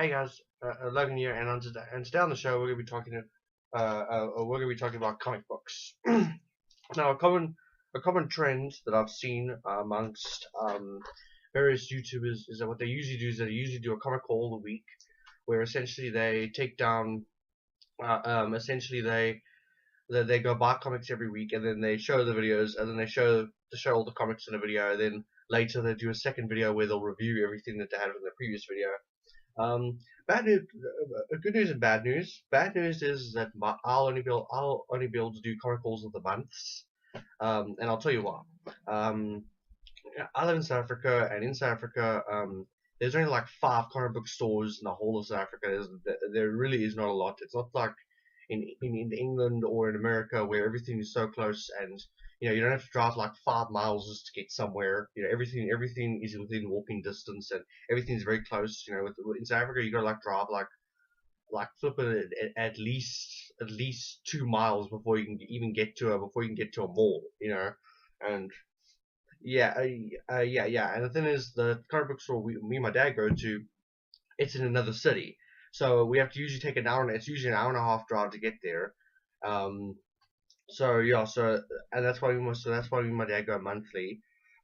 Hey guys, Logan here, and today on the show we're gonna be talking about comic books. Now, a common trend that I've seen amongst various YouTubers is that what they usually do is they usually do a comic haul a week, where essentially they take down, essentially they go buy comics every week, and then they show the videos, and then they show all the comics in a video, and then later they do a second video where they'll review everything that they had in the previous video. um, bad news, good news and bad news. Bad news is that I'll only be able to do comic calls of the months, and I'll tell you why. Um, I live in South Africa, and in South Africa, there's only like 5 comic book stores in the whole of South Africa. There really is not a lot. It's not like in England or in America where everything is so close, and you don't have to drive like 5 miles just to get somewhere. Everything is within walking distance, and everything's very close. In South Africa you gotta like drive like flip it at least 2 miles before you can even get to a mall. And yeah. And the thing is, the comic book store me and my dad go to, it's in another city, so we have to usually take an hour. It's usually an hour and a half drive to get there. Um, so yeah, and that's why me and my dad go monthly.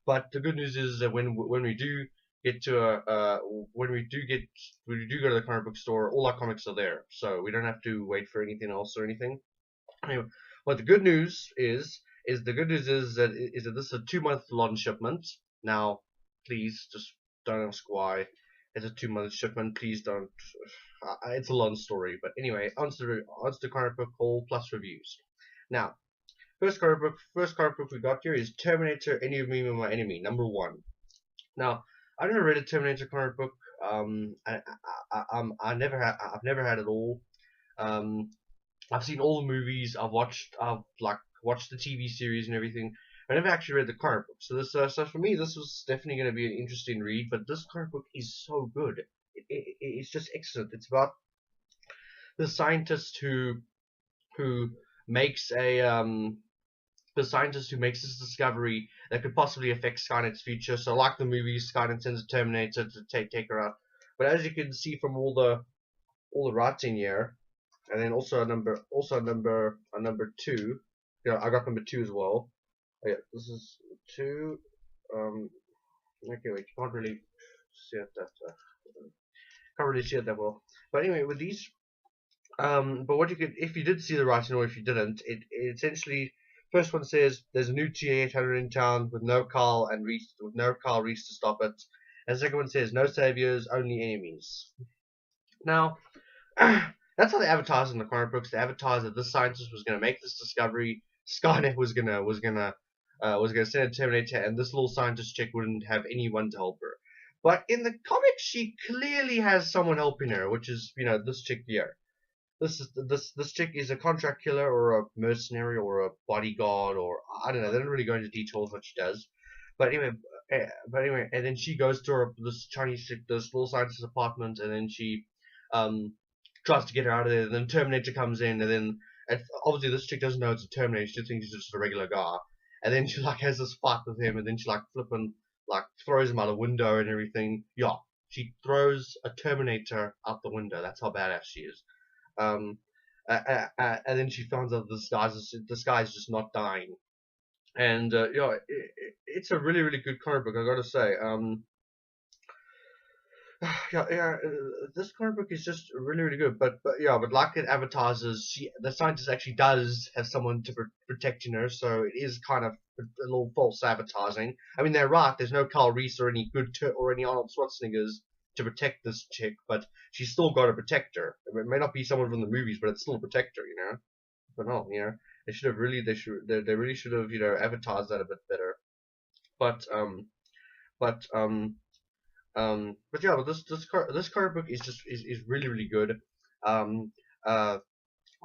But the good news is that when we do get to a when we do go to the comic book store, all our comics are there, so we don't have to wait for anything else or anything. Anyway, what the good news is that this is a 2 month long shipment. Now, please just don't ask why it's a 2 month shipment. Please don't. It's a long story, but anyway, onto the comic book haul plus reviews. Now, first comic book we got here is Terminator: Enemy of My Enemy, #1. Now, I've never read a Terminator comic book. I've never had it all. Um, I've seen all the movies. I've like watched the TV series and everything. I never actually read the comic book, so for me this was definitely going to be an interesting read. But this comic book is so good. It's just excellent. It's about the scientist who makes a the scientist who makes this discovery that could possibly affect Skynet's future. So, like the movies, Skynet sends a Terminator to take her out. But as you can see from all the writing here, and then also a number two. I got number 2 as well. Oh, yeah, this is 2. Okay, wait, you can't really see it that well. But anyway, with these, but what you could, if you did see the writing or if you didn't, it essentially, first one says there's a new T-800 in town with no Carl Reese to stop it. And the second one says no saviors, only enemies. Now, that's how they advertised in the comic books. They advertised that this scientist was going to make this discovery. Skynet was gonna send a Terminator, and this little scientist chick wouldn't have anyone to help her. But in the comics, she clearly has someone helping her, which is this chick here. This chick is a contract killer or a mercenary or a bodyguard, or I don't know. They don't really go into details what she does. But anyway, and then she goes to this Chinese chick, this little scientist's apartment, and then she um tries to get her out of there. And then Terminator comes in, and then obviously this chick doesn't know it's a Terminator. She thinks he's just a regular guy. And then she like has this fight with him, and then she like flipping like throws him out a window and everything. Yeah, she throws a Terminator out the window. That's how badass she is. Um, and then she finds out this guy's just not dying. And it's a really really good comic book, I gotta say. Yeah, this comic book is just really, really good. But like it advertises, the scientist actually does have someone to protecting her, so it is kind of a little false advertising. I mean, they're right. There's no Carl Reese or or any Arnold Schwarzeneggers to protect this chick, but she's still got to protect her. It may not be someone from the movies, but it's still a protector. But no, they really should have advertised that a bit better. But um, but um. but this comic book is really really good. Um, uh,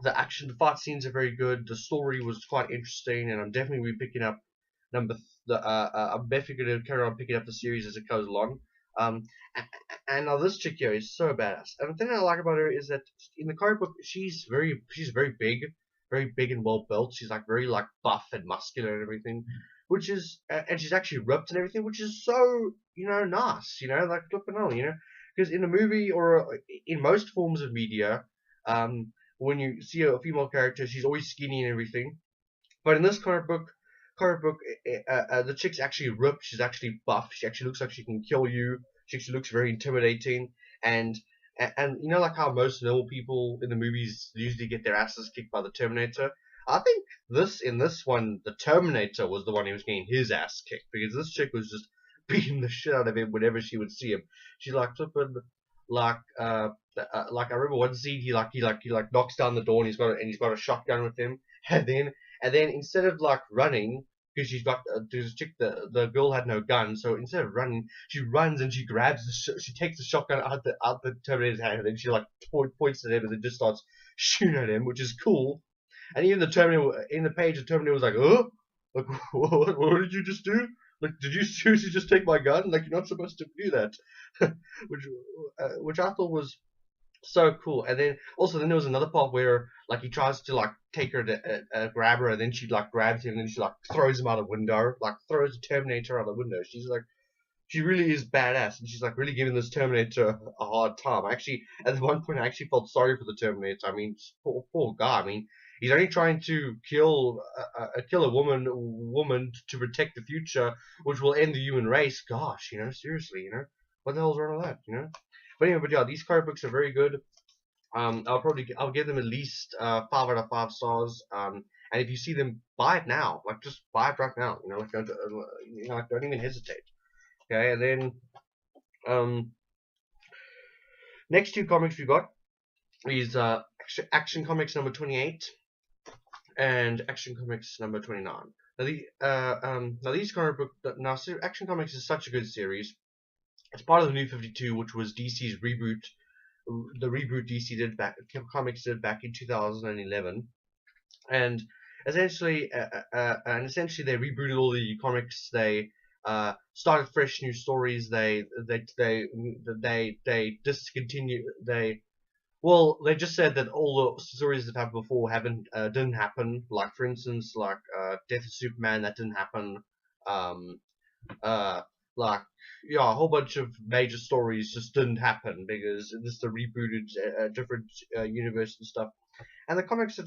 the fight scenes are very good. The story was quite interesting, and I'm definitely be picking up I'm definitely going to carry on picking up the series as it goes along. Um, and now this chick here is so badass. And the thing I like about her is that in the comic book she's very big and well built. She's like very like buff and muscular and everything, which is and she's actually ripped and everything, which is so nice. Like flipping on. because in a movie or in most forms of media, when you see a female character, she's always skinny and everything. But in this comic book, the chick's actually ripped. She's actually buff. She actually looks like she can kill you. She actually looks very intimidating. And and you know, like how most normal people in the movies usually get their asses kicked by the Terminator. I think in this one, the Terminator was the one who was getting his ass kicked, because this chick was just beating the shit out of him whenever she would see him. She like flipping like like I remember one scene he knocks down the door and he's got a shotgun with him, and then instead of like running, because she's got this chick, the girl had no gun, so instead of running, she runs and she grabs she takes the shotgun out the Terminator's hand, and then she like points at him and then just starts shooting at him, which is cool. And even the Terminator in the page, the Terminator was like, "Oh, like what did you just do? Like, did you seriously just take my gun? Like, you're not supposed to do that." Which I thought was so cool. And then also then there was another part where like he tries to like take her to grab her, and then she like grabs him and then she like throws him out the window, like throws the Terminator out the window. She's like, she really is badass, and she's like really giving this Terminator a hard time. Actually, at one point, I actually felt sorry for the Terminator. I mean, poor guy. I mean, he's only trying to kill a woman to protect the future, which will end the human race. Gosh, you know, seriously, you know, what the hell's wrong with that, you know? But anyway, but yeah, these comic books are very good. I'll give them at least 5 out of 5 stars. And if you see them, buy it now. Like just buy it right now. You know, like don't even hesitate. Okay, and then next two comics we got is Action Comics number 28 and Action Comics number 29. Now these comic book Action Comics is such a good series. It's part of the New 52, which was DC's reboot. The reboot DC comics did back in 2011, and essentially they rebooted all the comics. They started fresh new stories. They discontinued. They just said that all the stories that happened before didn't happen. Like for instance, like Death of Superman, that didn't happen. Like yeah, a whole bunch of major stories just didn't happen because this is a rebooted different universe and stuff. And the comics are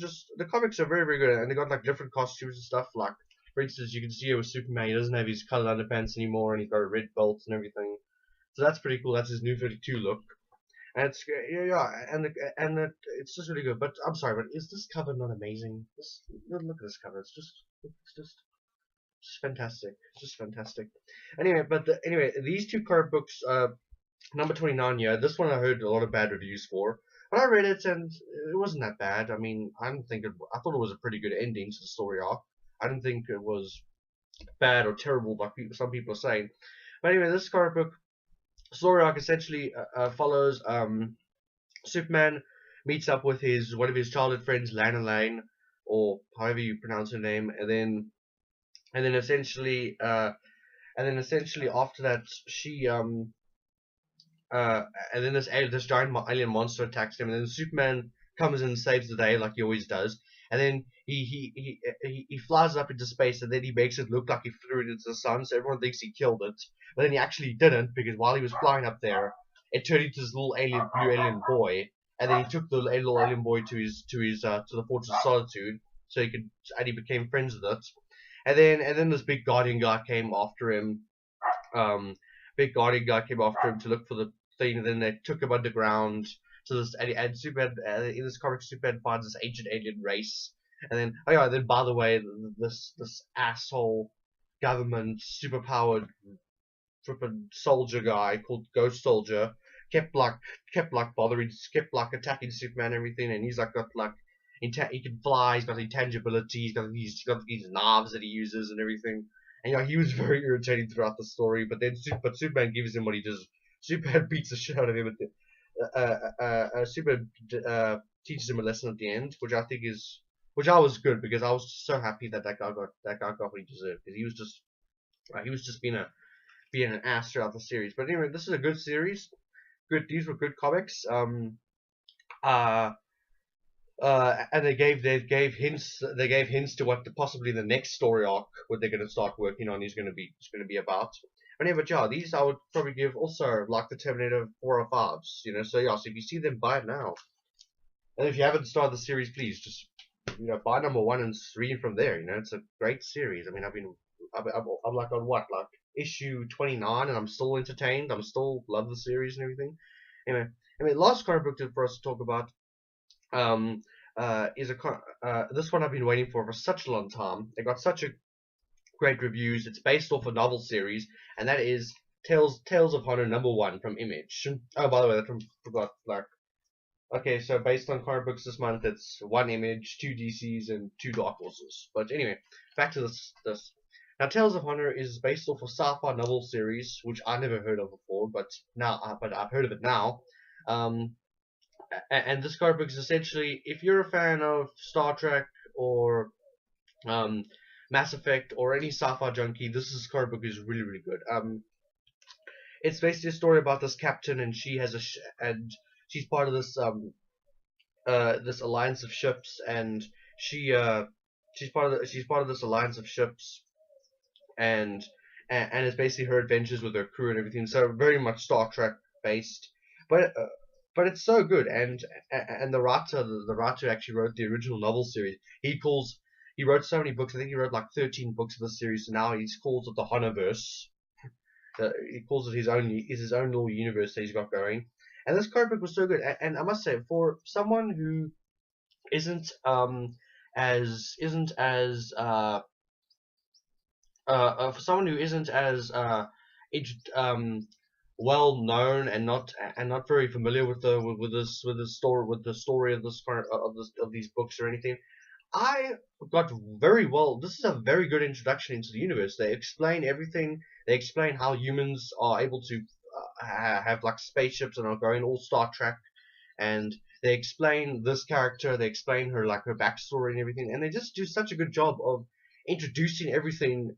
very very good, and they got like different costumes and stuff. Like for instance, you can see it with Superman. He doesn't have his colored underpants anymore, and he's got a red belt and everything. So that's pretty cool. That's his New 52 look. And it's it's just really good. But I'm sorry, but is this cover not amazing? Look at this cover. It's just fantastic. It's just fantastic. Anyway, these two card books, number 29 here. This one I heard a lot of bad reviews for, but I read it and it wasn't that bad. I mean, I thought it was a pretty good ending to the story arc. I didn't think it was bad or terrible like some people are saying. But anyway, this card book story arc essentially follows Superman meets up with one of his childhood friends, Lana Lane, or however you pronounce her name, and then essentially after that she and then this giant alien monster attacks him, and then Superman comes and saves the day like he always does, and then he flies up into space, and then he makes it look like he flew it into the sun, so everyone thinks he killed it, but then he actually didn't, because while he was flying up there, it turned into this little blue alien boy, and then he took the little alien boy to the Fortress of Solitude, so he became friends with it. And then this big guardian guy came after him. To look for the thing, and then they took him underground. So Superman in this comic, Superman finds this ancient alien race, and then by the way, this asshole government superpowered flippin' soldier guy called Ghost Soldier kept attacking Superman and everything, and he's he can fly, he's got intangibility, he's got these knobs that he uses and everything. And he was very irritating throughout the story, but Superman gives him what he does. Superman beats the shit out of him Superman teaches him a lesson at the end, which I was good, because I was so happy that guy got what he deserved, because he was just being an ass throughout the series. But anyway, this is a good series. These were good comics. And they gave hints to what possibly the next story arc what they're going to start working on is going to be about. But yeah, but yeah, these I would probably give also like the Terminator 4 or 5s, you know. So yeah, so if you see them, buy it now. And if you haven't started the series, please just buy number 1 and read from there. You know, it's a great series. I mean, I'm like on what, like issue 29, and I'm still entertained. I'm still love the series and everything. Anyway, I mean, last comic book for us to talk about um is this one I've been waiting for such a long time. It got such a great reviews. It's based off a novel series, and that is Tales of Honor #1 from Image. Oh, by the way, I forgot. Like, okay, so based on comic books this month, it's 1 Image, 2 DCs, and 2 Dark Horses. But anyway, back to this. Now, Tales of Honor is based off a sci-fi novel series, which I never heard of before, but I've heard of it now. Um, and this comic book is essentially, if you're a fan of Star Trek or um, Mass Effect or any sci-fi junkie, this comic book is really really good. It's basically a story about this captain, and she has and she's part of this alliance of ships, and she's part of this alliance of ships, and it's basically her adventures with her crew and everything. So very much Star Trek based, but uh, but it's so good. And the writer actually wrote the original novel series. He wrote so many books. I think he wrote like 13 books of the series. So now he calls it the Honorverse. He calls it his own little universe that he's got going. And this comic book was so good. And I must say, for someone who isn't as for someone who isn't as well known and not very familiar with the story of these books or anything, I got very well. This is a very good introduction into the universe. They explain everything. They explain how humans are able to have like spaceships and are going all Star Trek, and they explain this character. They explain her backstory and everything, and they just do such a good job of introducing everything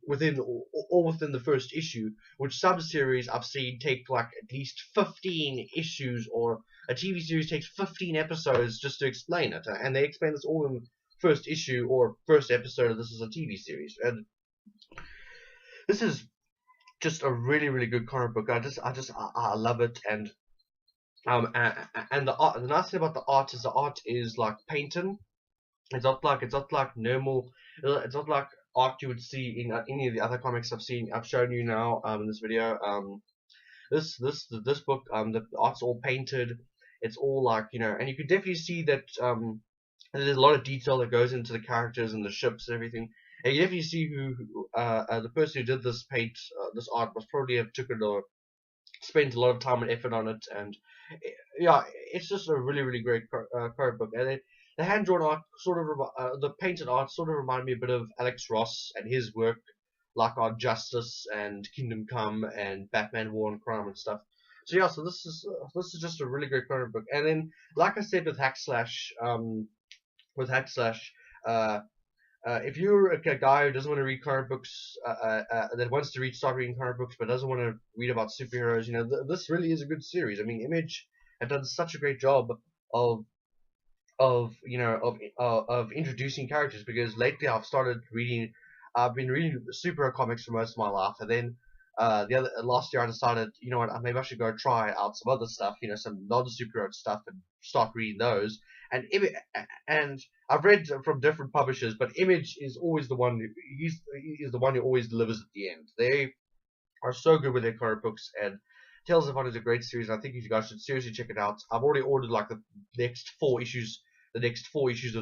all within the first issue, which some series I've seen take like at least 15 issues, or a TV series takes 15 episodes just to explain it, and they explain this all in first issue or first episode of this is a TV series. And this is just a really really good comic book. I love it. And the nice thing about the art is like painting. It's not like normal. It's not like art you would see in any of the other comics I've shown you now in this video. This book, the art's all painted. It's all like, and you could definitely see that there's a lot of detail that goes into the characters and the ships and everything. And you definitely see the person who did this art must probably have spent a lot of time and effort on it. And yeah, it's just a really really great comic book. And the hand drawn art the painted art sort of reminded me a bit of Alex Ross and his work, like on Justice and Kingdom Come and Batman War and Crime and stuff. So yeah, so this is just a really great comic book. And then, like I said with Hack Slash, uh, if you're a guy who doesn't want to read comic books, that wants to start reading comic books but doesn't want to read about superheroes, this really is a good series. I mean, Image have done such a great job of of introducing characters, because lately I've been reading superhero comics for most of my life, and then last year I decided, maybe I should go try out some other stuff, some non-superhero stuff, and start reading those. And I've read from different publishers, but Image is always the one. He's the one who always delivers at the end. They are so good with their comic books, and Tales of Honor is a great series. I think you guys should seriously check it out. I've already ordered like the next 4 issues of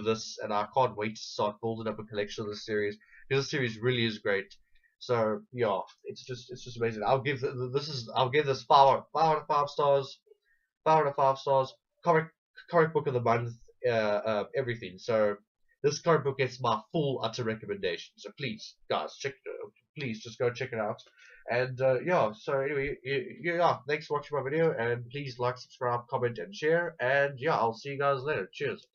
this, and I can't wait to start building up a collection of this series, because the series really is great. So yeah, it's just amazing. I'll give this 5 out of 5 stars. 5 out of 5 stars. Comic book of the month. Everything. So this comic book gets my full utter recommendation. So please, guys, please just go check it out. And yeah, so anyway, yeah, thanks for watching my video, and please like, subscribe, comment, and share. And yeah, I'll see you guys later. Cheers.